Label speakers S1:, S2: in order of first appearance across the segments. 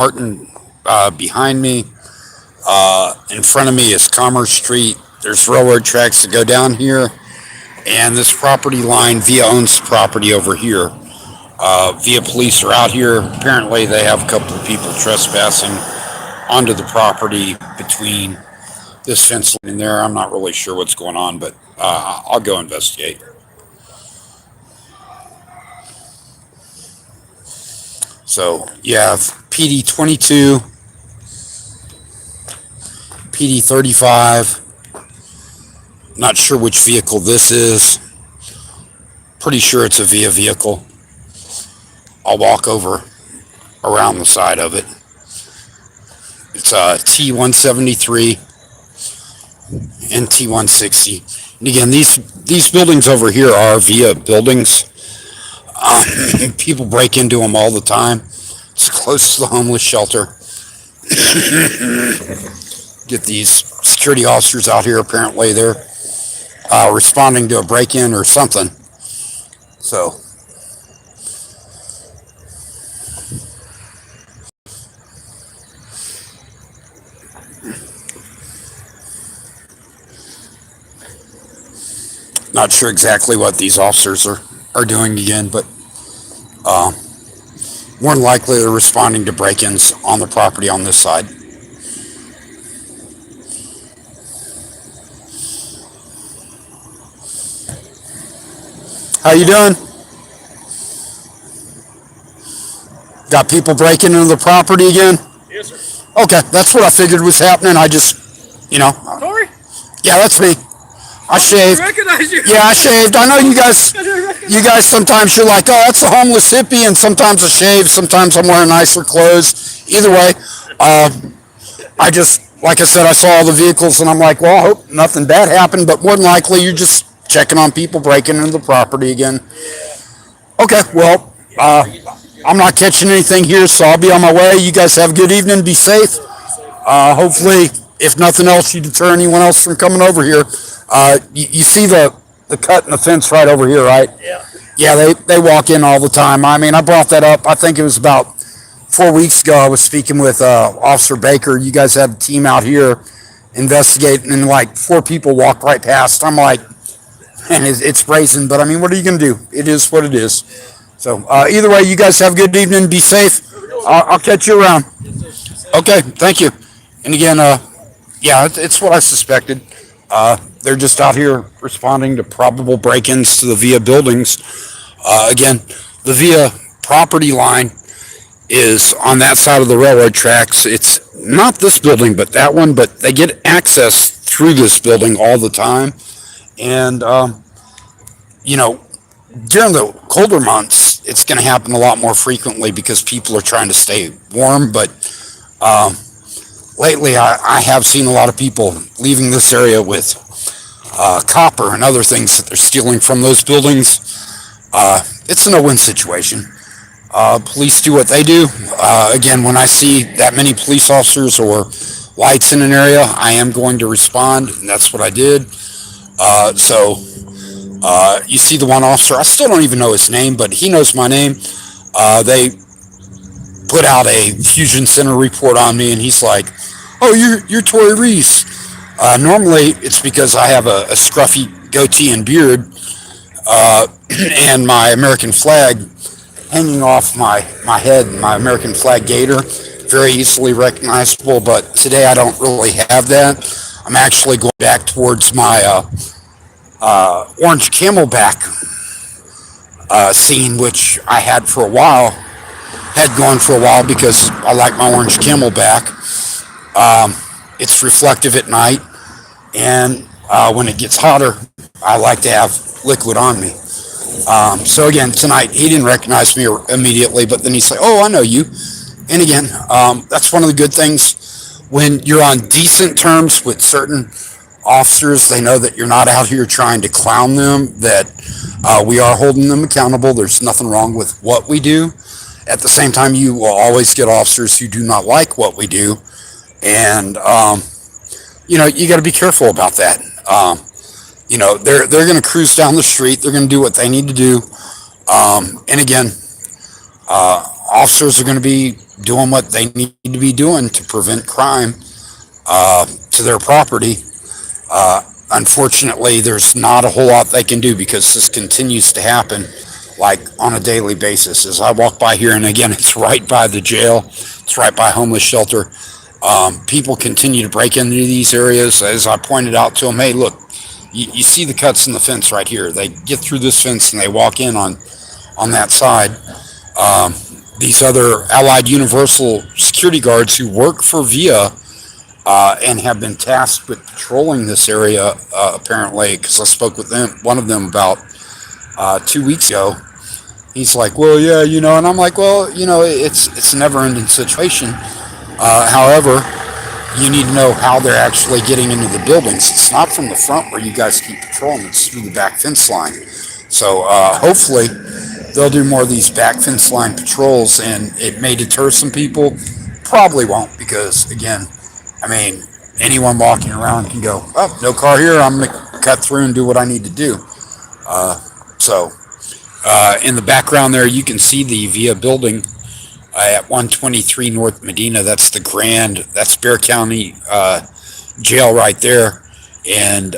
S1: Martin behind me. In front of me is Commerce Street. There's railroad tracks that go down here, and this property line, Via owns property over here. Via police are out here. Apparently, they have a couple of people trespassing onto the property between this fence line and there. I'm not really sure what's going on, but I'll go investigate. So you have PD 22, PD 35. Not sure which vehicle this is. Pretty sure it's a Via vehicle. I'll walk over around the side of it. It's a T173 and T160. And again, these buildings over here are Via buildings. People break into them all the time. It's close to the homeless shelter. Get these security officers out here. Apparently, they're responding to a break-in or something. So, not sure exactly what these officers are doing again, but more than likely they're responding to break-ins on the property on this side. How you doing? Got people breaking into the property again?
S2: Yes, sir.
S1: Okay, that's what I figured was happening. I just,
S2: Tori?
S1: yeah, that's me. I shaved.
S2: I recognize you.
S1: Yeah, I shaved. I know you guys sometimes you're like, oh, that's a homeless hippie, and sometimes I shave, sometimes I'm wearing nicer clothes. Either way, I just, like I said, I saw all the vehicles, and I'm like, well, I hope nothing bad happened, but more than likely you're just checking on people breaking into the property again. Okay, well, I'm not catching anything here, so I'll be on my way. You guys have a good evening. Be safe. Hopefully, if nothing else, you deter anyone else from coming over here. You see the cut in the fence right over here, right?
S2: Yeah.
S1: Yeah, they walk in all the time. I mean, I brought that up. I think it was about 4 weeks ago. I was speaking with Officer Baker. You guys had a team out here investigating, and like 4 people walked right past. I'm like, man, it's brazen, but I mean, what are you going to do? It is what it is. So either way, you guys have a good evening. Be safe. I'll catch you around. Okay, thank you. And again, yeah, it's what I suspected. They're just out here responding to probable break-ins to the Via buildings. Again, the Via property line is on that side of the railroad tracks. It's not this building, but that one, but they get access through this building all the time. And, during the colder months, it's going to happen a lot more frequently because people are trying to stay warm. But lately, I have seen a lot of people leaving this area with copper and other things that they're stealing from those buildings. It's a no-win situation. Police do what they do. Again, when I see that many police officers or lights in an area, I am going to respond, and that's what I did. You see the one officer, I still don't even know his name, but he knows my name. They put out a fusion center report on me, and he's like, oh, you're Tori Reese. Normally, it's because I have a scruffy goatee and beard, and my American flag hanging off my head, my American flag gaiter, very easily recognizable, but today I don't really have that. I'm actually going back towards my orange camelback scene, which I had gone for a while because I like my orange camelback. It's reflective at night, and when it gets hotter, I like to have liquid on me. So again, tonight, he didn't recognize me immediately, but then he's like, oh, I know you. And again, that's one of the good things. When you're on decent terms with certain officers, they know that you're not out here trying to clown them, that we are holding them accountable. There's nothing wrong with what we do. At the same time, you will always get officers who do not like what we do. And, you got to be careful about that. They're going to cruise down the street. They're going to do what they need to do. And again, officers are going to be doing what they need to be doing to prevent crime to their property. Unfortunately, there's not a whole lot they can do because this continues to happen like on a daily basis. As I walk by here, and again, it's right by the jail, it's right by a homeless shelter. People continue to break into these areas. As I pointed out to them, hey, look, you see the cuts in the fence right here. They get through this fence and they walk in on that side. These other Allied Universal security guards who work for VIA and have been tasked with patrolling this area, apparently, because I spoke with one of them about 2 weeks ago. He's like, well, yeah, and I'm like, well, it's a never-ending situation. However, you need to know how they're actually getting into the buildings. It's not from the front where you guys keep patrolling. It's through the back fence line. So hopefully they'll do more of these back fence line patrols, and it may deter some people. Probably won't, because, again, I mean, anyone walking around can go, oh, no car here. I'm going to cut through and do what I need to do. So in the background there, you can see the VIA building at 123 North Medina. That's that's Bear County jail right there. And,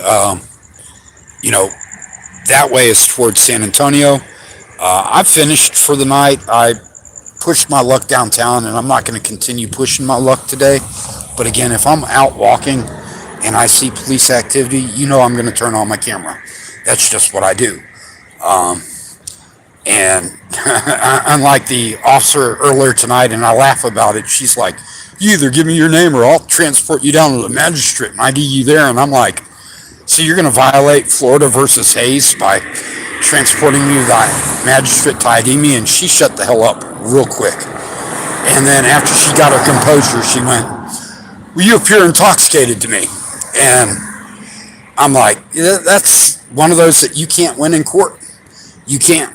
S1: that way is towards San Antonio. I finished for the night. I pushed my luck downtown, and I'm not going to continue pushing my luck today. But again, if I'm out walking and I see police activity, I'm going to turn on my camera. That's just what I do. And unlike the officer earlier tonight, and I laugh about it, she's like, you either give me your name or I'll transport you down to the magistrate and ID you there. And I'm like, so you're going to violate Florida versus Hayes by transporting me to the magistrate to ID me? And she shut the hell up real quick. And then after she got her composure, she went, well, you appear intoxicated to me. And I'm like, yeah, that's one of those that you can't win in court. You can't.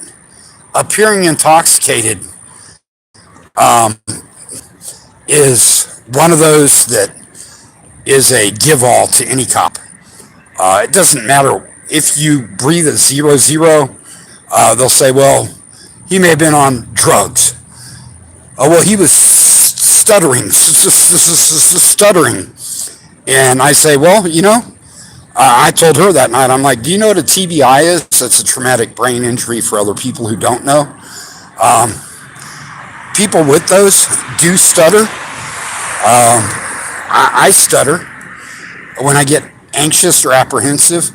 S1: Appearing intoxicated is one of those that is a give-all to any cop. It doesn't matter if you breathe a 0-0. They'll say, well, he may have been on drugs. Oh, well, he was stuttering. And I say, well, I told her that night, I'm like, do you know what a TBI is? That's a traumatic brain injury for other people who don't know. People with those do stutter. I stutter when I get anxious or apprehensive.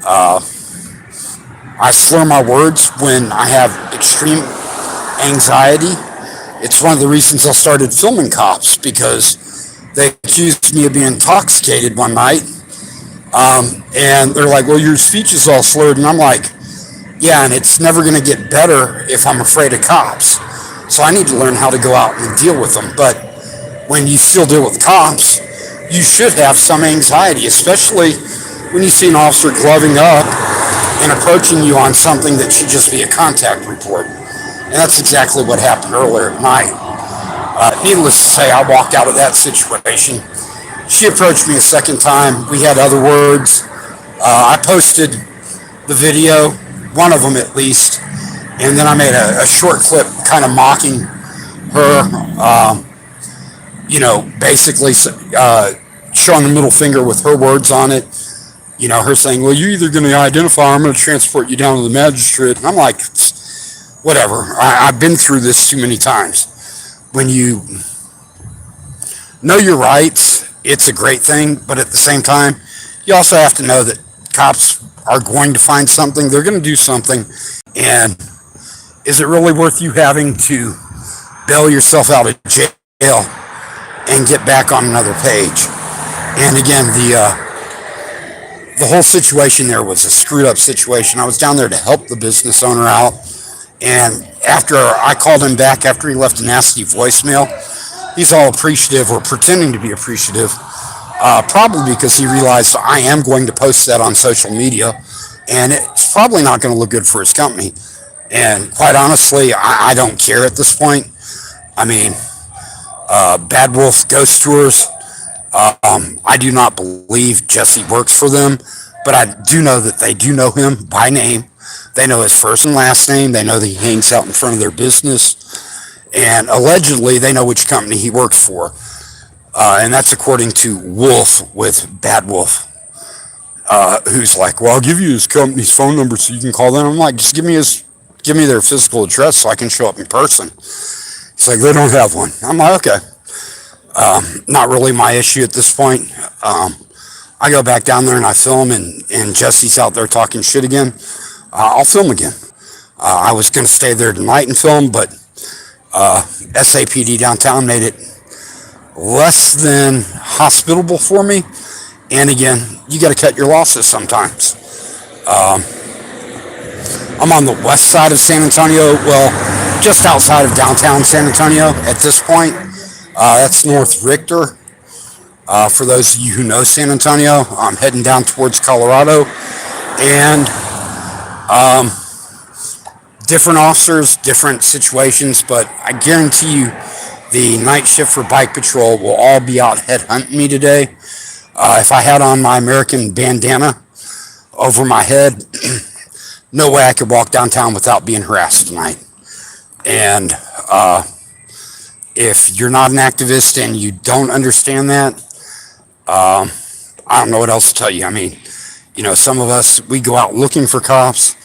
S1: I slur my words when I have extreme anxiety. It's one of the reasons I started filming cops, because they accused me of being intoxicated one night. And they're like, well, your speech is all slurred. And I'm like, yeah, and it's never going to get better if I'm afraid of cops. So I need to learn how to go out and deal with them. But when you still deal with cops, you should have some anxiety, especially when you see an officer gloving up and approaching you on something that should just be a contact report. And that's exactly what happened earlier at night. Needless to say, I walked out of that situation. She approached me a second time. We had other words. I posted the video, one of them at least, and then I made a short clip kind of mocking her, basically showing the middle finger with her words on it. Her saying, well, you're either going to identify or I'm going to transport you down to the magistrate. And I'm like, whatever. I've been through this too many times. When you know your rights, it's a great thing. But at the same time, you also have to know that cops are going to find something. They're going to do something. And is it really worth you having to bail yourself out of jail and get back on another page? And again, the whole situation there was a screwed up situation. I was down there to help the business owner out. And after I called him back, after he left a nasty voicemail, he's all appreciative, or pretending to be appreciative, probably because he realized I am going to post that on social media, and it's probably not going to look good for his company. And quite honestly, I don't care at this point. I mean, Bad Wolf Ghost Tours, I do not believe Jesse works for them, but I do know that they do know him by name. They know his first and last name. They know that he hangs out in front of their business. And allegedly, they know which company he works for. And that's according to Wolf with Bad Wolf, who's like, well, I'll give you his company's phone number so you can call them. I'm like, just give me their physical address so I can show up in person. He's like, they don't have one. I'm like, okay. Not really my issue at this point. I go back down there and I film, and Jesse's out there talking shit again. I'll film again. I was going to stay there tonight and film, but SAPD downtown made it less than hospitable for me. And again, you got to cut your losses sometimes. I'm on the west side of San Antonio, well, just outside of downtown San Antonio at this point. That's North Richter. For those of you who know San Antonio, I'm heading down towards Colorado. And different officers, different situations, but I guarantee you the night shift for bike patrol will all be out head hunting me today. If I had on my American bandana over my head, no way I could walk downtown without being harassed tonight. And if you're not an activist and you don't understand that, I don't know what else to tell you. I mean, some of us, we go out looking for cops.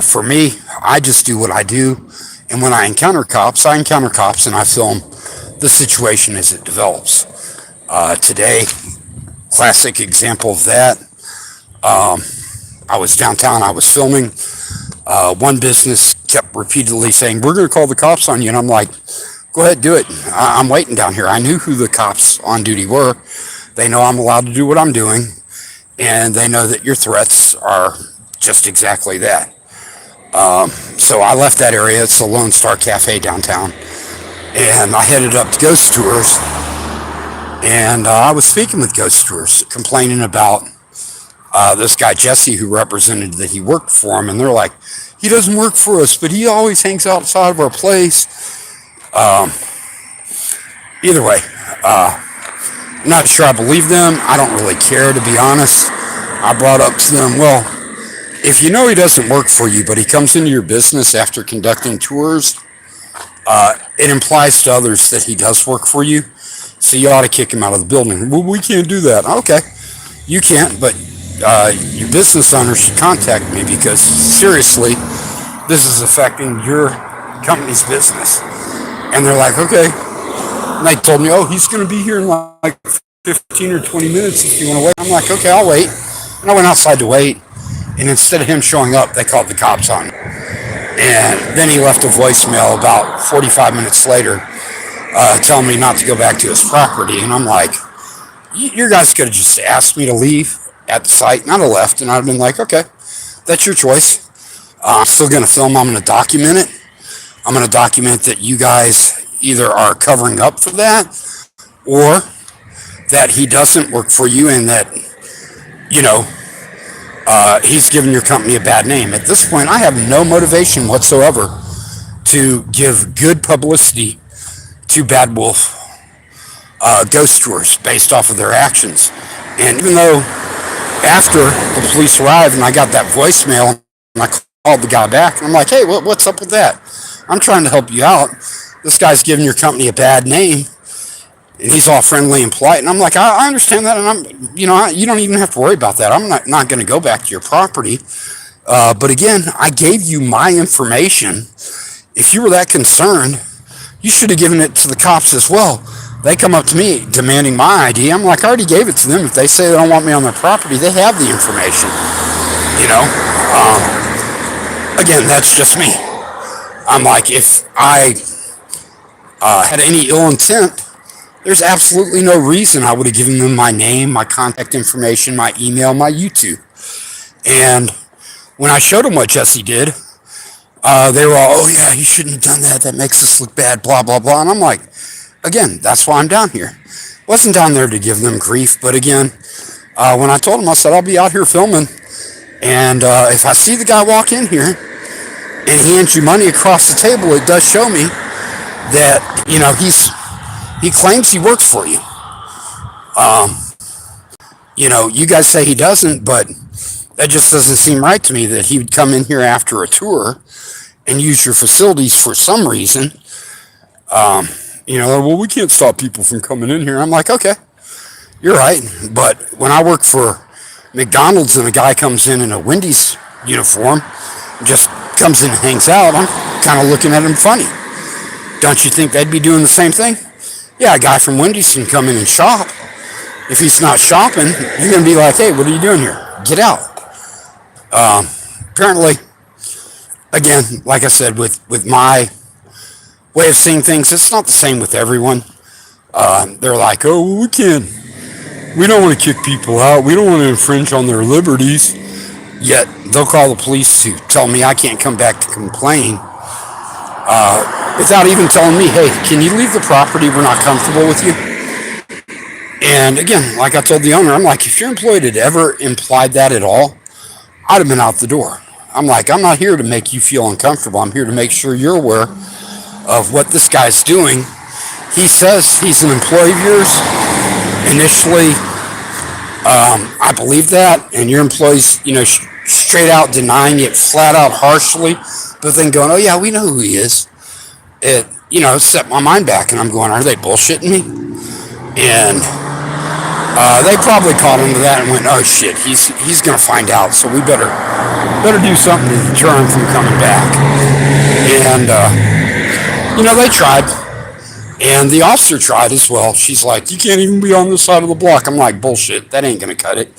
S1: For me, I just do what I do. And when I encounter cops and I film the situation as it develops. Today, classic example of that. I was downtown, I was filming. One business kept repeatedly saying, we're going to call the cops on you. And I'm like, go ahead, do it. I'm waiting down here. I knew who the cops on duty were. They know I'm allowed to do what I'm doing. And they know that your threats are just exactly that. So I left that area. It's the Lone Star Cafe downtown. And I headed up to Ghost Tours. And I was speaking with Ghost Tours, complaining about this guy, Jesse, who represented that he worked for him. And they're like, he doesn't work for us, but he always hangs outside of our place. Either way, I'm not sure I believe them. I don't really care, to be honest. I brought up to them, well, if you know he doesn't work for you, but he comes into your business after conducting tours, it implies to others that he does work for you. So you ought to kick him out of the building. Well, we can't do that. Okay, you can't, but your business owner should contact me because seriously, this is affecting your company's business. And they're like, okay. And they told me, oh, he's going to be here in like 15 or 20 minutes if you want to wait. I'm like, okay, I'll wait. And I went outside to wait. And instead of him showing up, they called the cops on him. And then he left a voicemail about 45 minutes later telling me not to go back to his property. And I'm like, you guys could have just asked me to leave at the site, and I'd have left. And I'd have been like, okay, that's your choice. I'm still going to film. I'm going to document it. I'm going to document that you guys either are covering up for that or that he doesn't work for you and that, he's given your company a bad name. At this point, I have no motivation whatsoever to give good publicity to Bad Wolf Ghost Tours based off of their actions. And even though after the police arrived and I got that voicemail and I called the guy back and I'm like, hey, what's up with that? I'm trying to help you out. This guy's giving your company a bad name. And he's all friendly and polite. And I'm like, I understand that. And you don't even have to worry about that. I'm not going to go back to your property. But again, I gave you my information. If you were that concerned, you should have given it to the cops as well. They come up to me demanding my ID. I'm like, I already gave it to them. If they say they don't want me on their property, they have the information. Again, that's just me. I'm like, if I had any ill intent, there's absolutely no reason I would have given them my name, my contact information, my email, my YouTube. And when I showed them what Jesse did, they were all, oh yeah, you shouldn't have done that. That makes us look bad, blah, blah, blah. And I'm like, again, that's why I'm down here. Wasn't down there to give them grief. But again, when I told them, I said, I'll be out here filming. And if I see the guy walk in here and he hands you money across the table, it does show me that, he claims he works for you. You guys say he doesn't, but that just doesn't seem right to me that he would come in here after a tour and use your facilities for some reason Well, we can't stop people from coming in here. I'm like, okay, you're right. But when I work for McDonald's and a guy comes in a Wendy's uniform, just comes in and hangs out, I'm kind of looking at him funny. Don't you think they'd be doing the same thing? Yeah, a guy from Wendy's can come in and shop. If he's not shopping, you're going to be like, hey, what are you doing here? Get out. Apparently, again, like I said, with my way of seeing things, it's not the same with everyone. They're like, oh, well, we don't want to kick people out. We don't want to infringe on their liberties. Yet they'll call the police to tell me I can't come back to complain without even telling me, hey, can you leave the property? We're not comfortable with you. And again, like I told the owner, I'm like, if your employee had ever implied that at all, I'd have been out the door. I'm like, I'm not here to make you feel uncomfortable. I'm here to make sure you're aware of what this guy's doing. He says he's an employee of yours. Initially, I believe that, and your employee's, straight out denying it, flat out harshly, but then going, oh yeah, we know who he is. It, set my mind back, and I'm going, are they bullshitting me? And they probably caught him to that and went, oh shit, he's gonna find out, so we better do something to deter him from coming back. And they tried. And the officer tried as well. She's like, you can't even be on this side of the block. I'm like, bullshit, that ain't gonna cut it.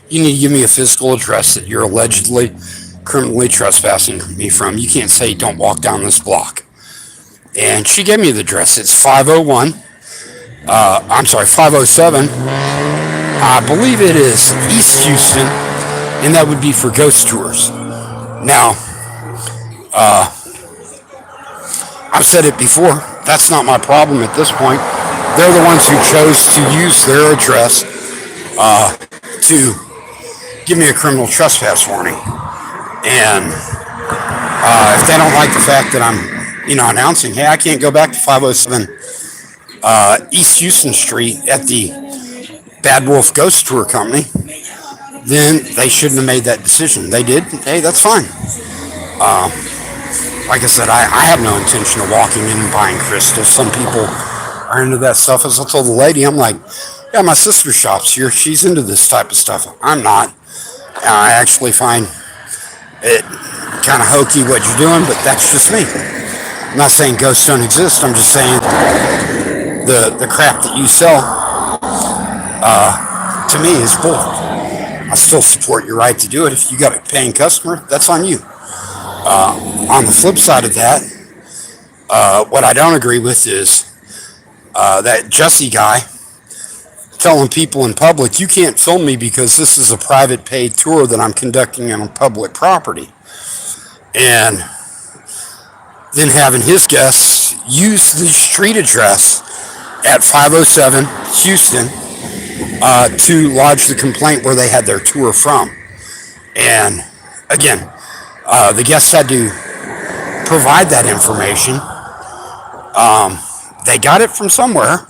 S1: You need to give me a physical address that you're allegedly criminally trespassing me from. You can't say don't walk down this block. And she gave me the address. It's 507. I believe it is East Houston, and that would be for ghost tours. Now, I've said it before, that's not my problem at this point. They're the ones who chose to use their address to give me a criminal trespass warning. And if they don't like the fact that I'm, announcing, hey, I can't go back to 507 East Houston Street at the Bad Wolf Ghost Tour Company, then they shouldn't have made that decision. They did. Hey, that's fine. Like I said, I have no intention of walking in and buying crystals. Some people are into that stuff. As I told the lady, I'm like, yeah, my sister shops here. She's into this type of stuff. I'm not. I actually find it kind of hokey what you're doing, but that's just me. I'm not saying ghosts don't exist. I'm just saying the crap that you sell to me is bull. I still support your right to do it. If you got a paying customer, that's on you. On the flip side of that, what I don't agree with is that Jesse guy telling people in public, you can't film me because this is a private paid tour that I'm conducting on public property. And then having his guests use the street address at 507 Houston to lodge the complaint where they had their tour from. And again, the guests had to provide that information. They got it from somewhere.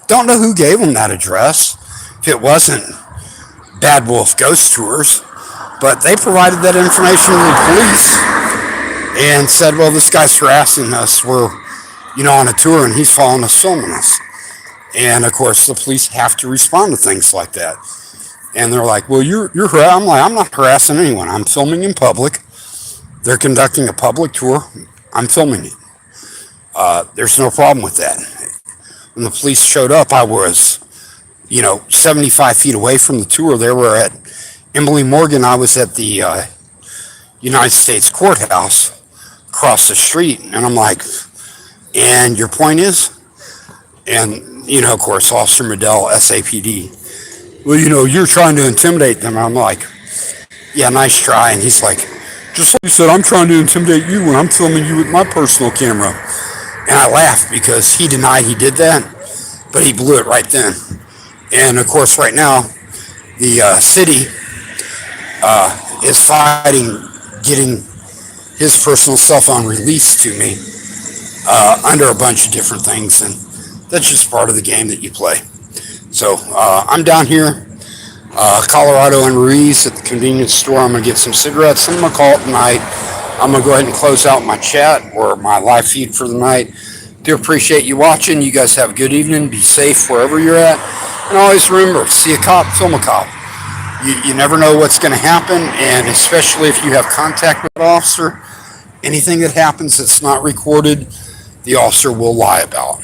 S1: Don't know who gave them that address. If it wasn't Bad Wolf Ghost Tours, but they provided that information to the police and said, well, this guy's harassing us. We're, on a tour and he's following us, filming us. And of course, the police have to respond to things like that. And they're like, well, you're I'm like, I'm not harassing anyone. I'm filming in public. They're conducting a public tour. I'm filming it. There's no problem with that. When the police showed up, I was, 75 feet away from the tour. They were at Emily Morgan. I was at the United States Courthouse across the street. And I'm like, and your point is? And, of course, Officer Medell, SAPD. Well, you're trying to intimidate them. I'm like, yeah, nice try. And he's like, just like you said, I'm trying to intimidate you when I'm filming you with my personal camera. And I laughed because he denied he did that, but he blew it right then. And of course, right now, the city is fighting getting his personal cell phone released to me under a bunch of different things. And that's just part of the game that you play. So I'm down here, Colorado and Ruiz at the convenience store. I'm going to get some cigarettes. I'm going to call it tonight. I'm going to go ahead and close out my chat or my live feed for the night. Do appreciate you watching. You guys have a good evening. Be safe wherever you're at. And always remember, see a cop, film a cop. You never know what's going to happen, and especially if you have contact with an officer, anything that happens that's not recorded, the officer will lie about.